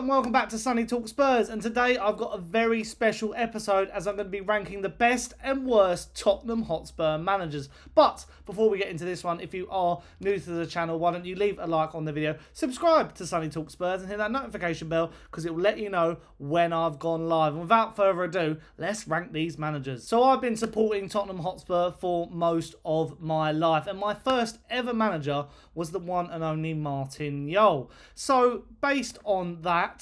and welcome back to Sunny Talk Spurs, and today I've got a very special episode as I'm going to be ranking the best and worst Tottenham Hotspur managers. But before we get into this one, if you are new to the channel, why don't you leave a like on the video, subscribe to Sunny Talk Spurs and hit that notification bell because it will let you know when I've gone live. And without further ado, let's rank these managers. So I've been supporting Tottenham Hotspur for most of my life, and my first ever manager was the one and only Mourinho. So based on that,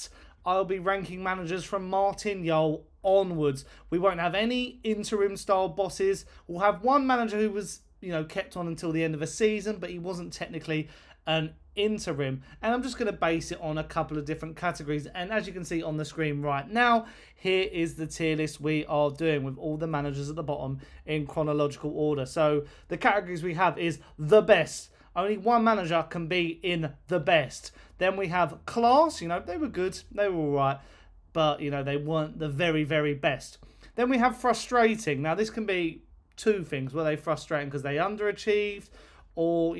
I'll be ranking managers from Mourinho onwards. We won't have any interim style bosses. We'll have one manager who was, kept on until the end of a season, but he wasn't technically an interim. And I'm just going to base it on a couple of different categories. And as you can see on the screen right now, here is the tier list we are doing with all the managers at the bottom in chronological order. So the categories we have is the best. Only one manager can be in the best. Then we have class. They were good. They were all right. But, they weren't the very, very best. Then we have frustrating. Now, this can be two things. Were they frustrating because they underachieved? Or,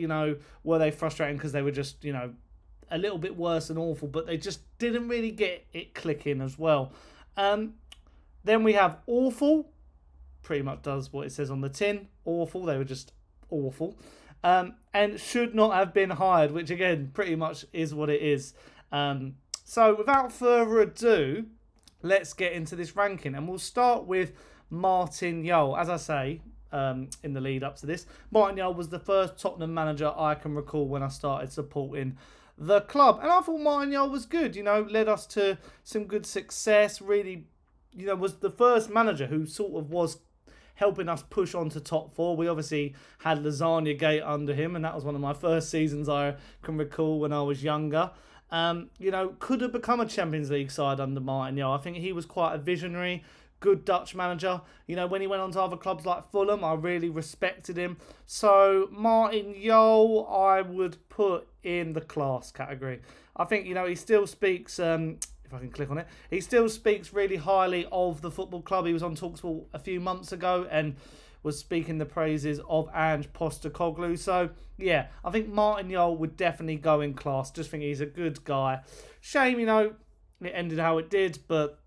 were they frustrating because they were just, a little bit worse than awful, but they just didn't really get it clicking as well. Then we have awful. Pretty much does what it says on the tin. Awful. They were just awful. And should not have been hired, which again, pretty much is what it is. So without further ado, let's get into this ranking. And we'll start with Mourinho. As I say, in the lead up to this, Mourinho was the first Tottenham manager I can recall when I started supporting the club. And I thought Mourinho was good, led us to some good success, really, was the first manager who sort of was helping us push on to top four. We obviously had Lasagna Gate under him, and that was one of my first seasons I can recall when I was younger. Could have become a Champions League side under Mourinho. I think he was quite a visionary, good Dutch manager. When he went on to other clubs like Fulham, I really respected him. So Mourinho, I would put in the class category. I think, he still speaks... if I can click on it, he still speaks really highly of the football club. He was on TalkSport a few months ago and was speaking the praises of Ange Postecoglou. So, yeah, I think Mourinho would definitely go in class. Just think he's a good guy. Shame, it ended how it did, but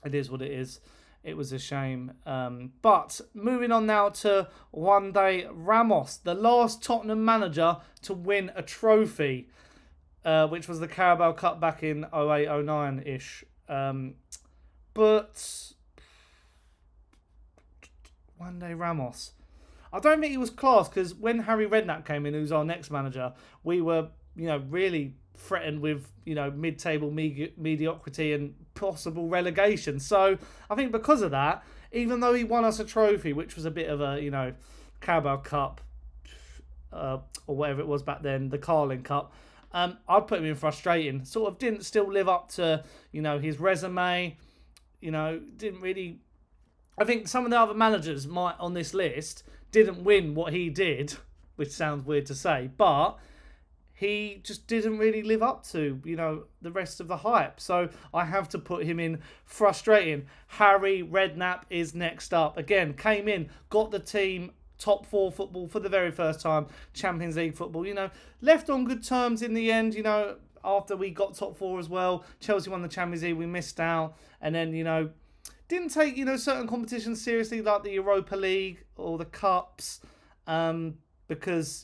it is what it is. It was a shame. But moving on now to Juande Ramos, the last Tottenham manager to win a trophy. Which was the Carabao Cup back in 08-09-ish. But Juande Ramos, I don't think he was class, because when Harry Redknapp came in, who's our next manager, we were, really threatened with, mid-table mediocrity and possible relegation. So I think because of that, even though he won us a trophy, which was a bit of a, Carabao Cup, or whatever it was back then, the Carling Cup, I'd put him in frustrating. Sort of didn't still live up to, his resume. Didn't really... I think some of the other managers on this list didn't win what he did, which sounds weird to say, but he just didn't really live up to, the rest of the hype. So I have to put him in frustrating. Harry Redknapp is next up. Again, came in, got the team top four football for the very first time, Champions League football, left on good terms in the end, after we got top four as well. Chelsea won the Champions League, we missed out, and then, didn't take, certain competitions seriously, like the Europa League or the Cups, because,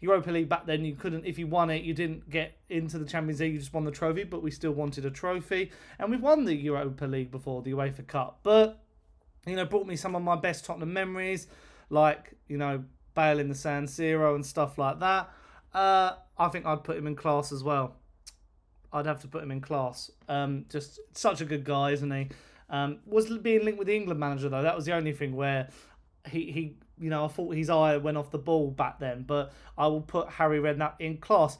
Europa League back then, you couldn't, if you won it, you didn't get into the Champions League, you just won the trophy, but we still wanted a trophy, and we've won the Europa League before, the UEFA Cup, but, brought me some of my best Tottenham memories, like, Bale in the San Siro and stuff like that. I think I'd put him in class as well. I'd have to put him in class. Just such a good guy, isn't he? Was being linked with the England manager, though. That was the only thing where he I thought his eye went off the ball back then. But I will put Harry Redknapp in class.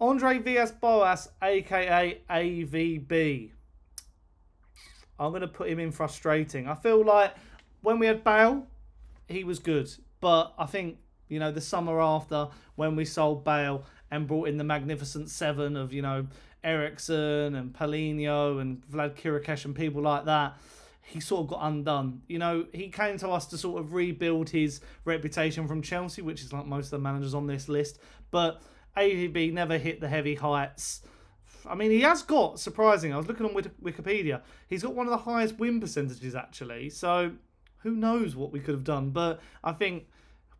André Villas-Boas, a.k.a. AVB. I'm going to put him in frustrating. I feel like when we had Bale, he was good, but I think, the summer after, when we sold Bale and brought in the Magnificent Seven of, Eriksen and Paulinho and Vlad Kirikesh and people like that, he sort of got undone. He came to us to sort of rebuild his reputation from Chelsea, which is like most of the managers on this list, but AVB never hit the heavy heights. I mean, he has got, surprising, I was looking on Wikipedia, he's got one of the highest win percentages, actually. So, who knows what we could have done. But I think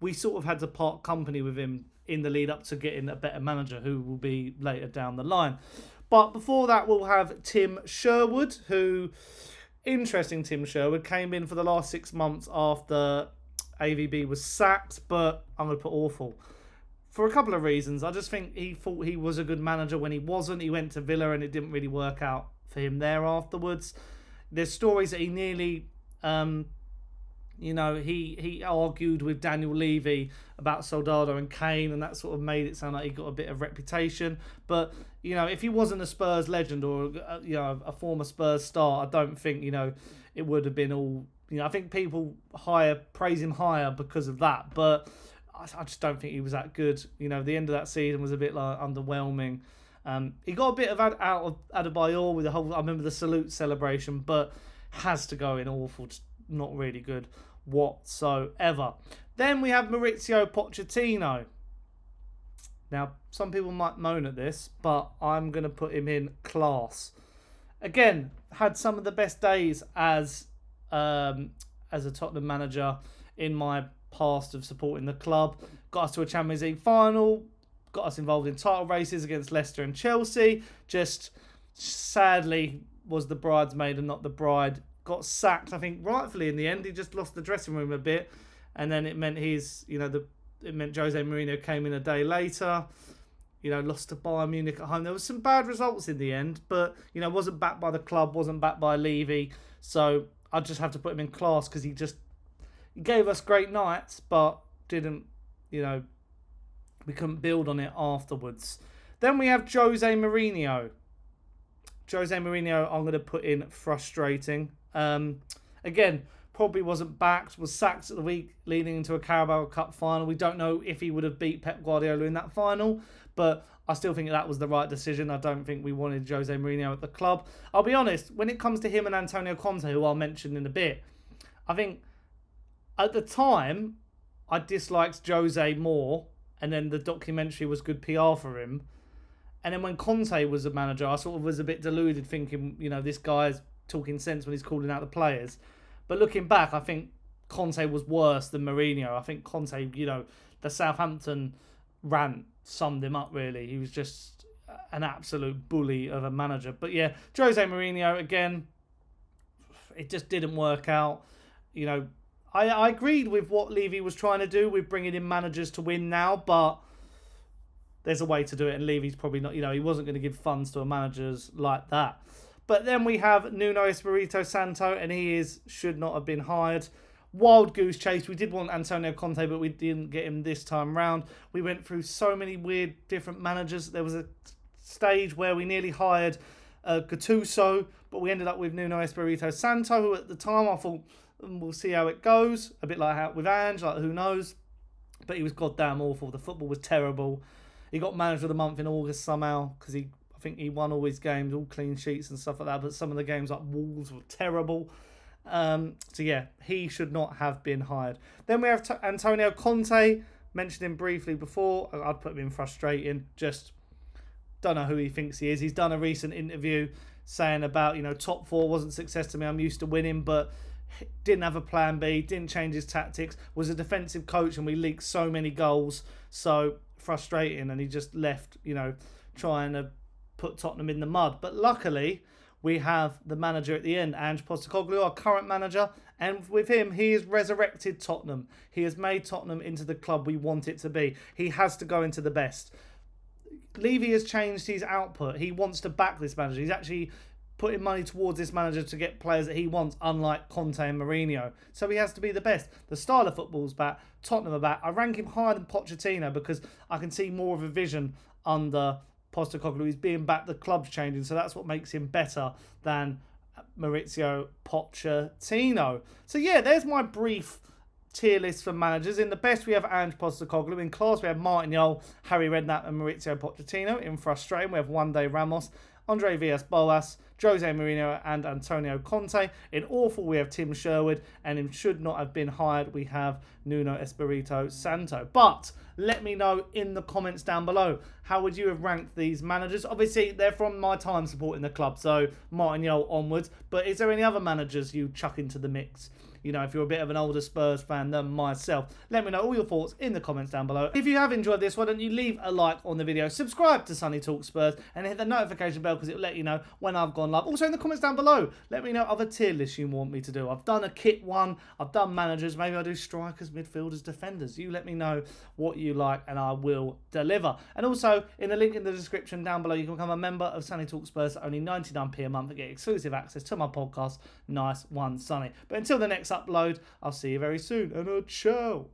we sort of had to part company with him in the lead up to getting a better manager who will be later down the line. But before that, we'll have Tim Sherwood, who, interesting, Tim Sherwood, came in for the last 6 months after AVB was sacked, but I'm going to put awful. For a couple of reasons. I just think he thought he was a good manager when he wasn't. He went to Villa and it didn't really work out for him there afterwards. There's stories that he nearly, he argued with Daniel Levy about Soldado and Kane, and that sort of made it sound like he got a bit of reputation. But, if he wasn't a Spurs legend or, a former Spurs star, I don't think, it would have been all, I think people praise him higher because of that. But I just don't think he was that good. The end of that season was a bit like underwhelming. He got a bit of out of Adebayor with the whole, I remember the salute celebration, but has to go in awful, just not really good whatsoever. Then we have Mauricio Pochettino. Now, some people might moan at this, but I'm going to put him in class. Again, had some of the best days as a Tottenham manager in my past of supporting the club. Got us to a Champions League final, got us involved in title races against Leicester and Chelsea. Just sadly was the bridesmaid and not the bride. Got sacked, I think, rightfully in the end. He just lost the dressing room a bit, and then it meant it meant Jose Mourinho came in a day later. Lost to Bayern Munich at home. There was some bad results in the end, but wasn't backed by the club, wasn't backed by Levy. So I just have to put him in class because he gave us great nights, but didn't, we couldn't build on it afterwards. Then we have Jose Mourinho. Jose Mourinho, I'm going to put in frustrating. Again, probably wasn't backed, was sacked at the week leading into a Carabao Cup final. We don't know if he would have beat Pep Guardiola in that final, but I still think that was the right decision. I don't think we wanted Jose Mourinho at the club. I'll be honest, when it comes to him and Antonio Conte, who I'll mention in a bit, I think at the time, I disliked Jose more, and then the documentary was good PR for him. And then when Conte was a manager, I sort of was a bit deluded, thinking, this guy's talking sense when he's calling out the players. But looking back, I think Conte was worse than Mourinho. I think Conte, the Southampton rant summed him up, really. He was just an absolute bully of a manager. But yeah, Jose Mourinho, again, it just didn't work out. I agreed with what Levy was trying to do with bringing in managers to win now, but there's a way to do it, and Levy's probably not, he wasn't going to give funds to a managers like that. But then we have Nuno Espirito Santo, and he should not have been hired. Wild goose chase. We did want Antonio Conte, but we didn't get him this time round. We went through so many weird different managers. There was a stage where we nearly hired Gattuso, but we ended up with Nuno Espirito Santo, who at the time I thought, we'll see how it goes. A bit like how with Ange, who knows? But he was goddamn awful. The football was terrible. He got manager of the month in August somehow because I think he won all his games, all clean sheets and stuff like that. But some of the games like Wolves were terrible. So yeah, he should not have been hired. Then we have Antonio Conte. Mentioned him briefly before. I'd put him in frustrating. Just don't know who he thinks he is. He's done a recent interview saying about, top four wasn't success to me. I'm used to winning, but didn't have a plan B, didn't change his tactics, was a defensive coach, and we leaked so many goals. So frustrating, and he just left, trying to put Tottenham in the mud. But luckily, we have the manager at the end, Ange Postecoglou, our current manager, and with him, he has resurrected Tottenham. He has made Tottenham into the club we want it to be. He has to go into the best. Levy has changed his output. He wants to back this manager. He's actually putting money towards this manager to get players that he wants, unlike Conte and Mourinho. So he has to be the best. The style of football's back. Tottenham are back. I rank him higher than Pochettino because I can see more of a vision under Postecoglou. He's being back. The club's changing. So that's what makes him better than Mauricio Pochettino. So yeah, there's my brief tier list for managers. In the best, we have Ange Postecoglou. In class, we have Martin Jol, Harry Redknapp and Mauricio Pochettino. In frustrating, we have Juande Ramos, André Villas-Boas, Jose Mourinho and Antonio Conte. In awful, we have Tim Sherwood, and in should not have been hired, we have Nuno Espirito Santo. But let me know in the comments down below, how would you have ranked these managers? Obviously, they're from my time supporting the club, so Martin Jol onwards. But is there any other managers you chuck into the mix? You know, if you're a bit of an older Spurs fan than myself, let me know all your thoughts in the comments down below. If you have enjoyed this, why don't you leave a like on the video, subscribe to Sunny Talk Spurs, and hit the notification bell because it'll let you know when I've gone live. Also in the comments down below, let me know other tier lists you want me to do. I've done a kit one, I've done managers, maybe I'll do strikers, midfielders, defenders. You let me know what you like and I will deliver. And also, in the link in the description down below, you can become a member of Sunny Talk Spurs for only 99p a month and get exclusive access to my podcast, Nice One Sunny. But until the next upload, I'll see you very soon, and ciao.